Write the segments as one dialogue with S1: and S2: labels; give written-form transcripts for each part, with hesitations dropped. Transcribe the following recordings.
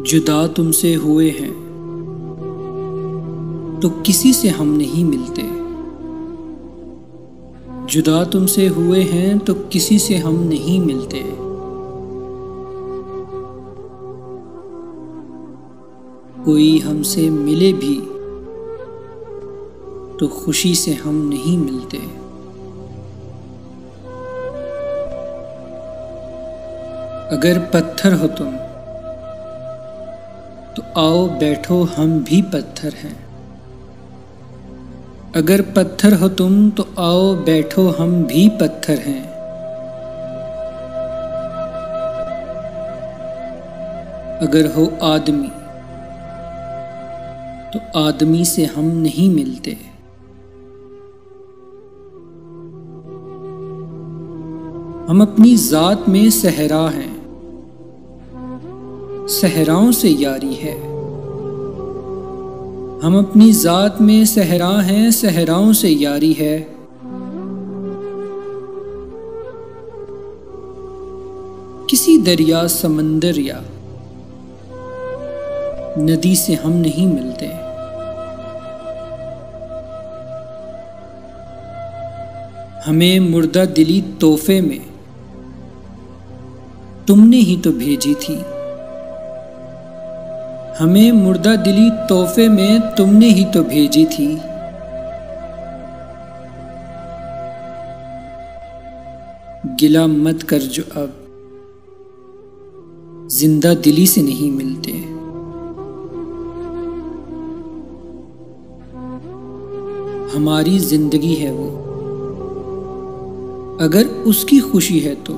S1: जुदा तुमसे हुए हैं तो किसी से हम नहीं मिलते। जुदा तुमसे हुए हैं तो किसी से हम नहीं मिलते। कोई हमसे मिले भी तो खुशी से हम नहीं मिलते। अगर पत्थर हो तुम तो आओ बैठो, हम भी पत्थर हैं। अगर पत्थर हो तुम तो आओ बैठो, हम भी पत्थर हैं। अगर हो आदमी तो आदमी से हम नहीं मिलते। हम अपनी जात में सहरा हैं, सहराओं से यारी है। हम अपनी जात में सहरा हैं, सहराओं से यारी है। किसी दरिया समंदर या नदी से हम नहीं मिलते। हमें मुर्दा दिली तोहफे में तुमने ही तो भेजी थी। हमें मुर्दा दिली तोहफे में तुमने ही तो भेजी थी। गिला मत कर जो अब जिंदा दिली से नहीं मिलते। हमारी जिंदगी है वो, अगर उसकी खुशी है तो।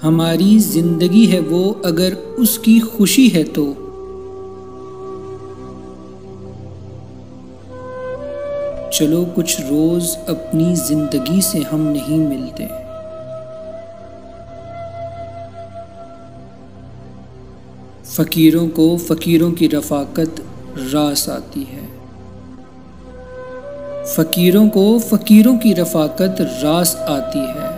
S1: हमारी जिंदगी है वो, अगर उसकी खुशी है तो। चलो कुछ रोज अपनी जिंदगी से हम नहीं मिलते। फकीरों को फकीरों की रफाकत रास आती है। फकीरों को फकीरों की रफाकत रास आती है।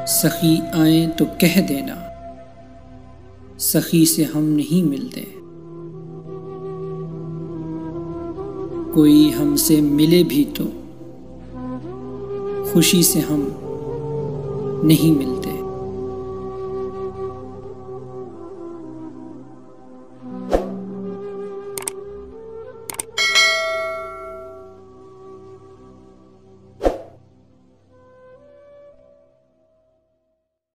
S1: सखी आए तो कह देना, सखी से हम नहीं मिलते। कोई हमसे मिले भी तो खुशी से हम नहीं मिलते।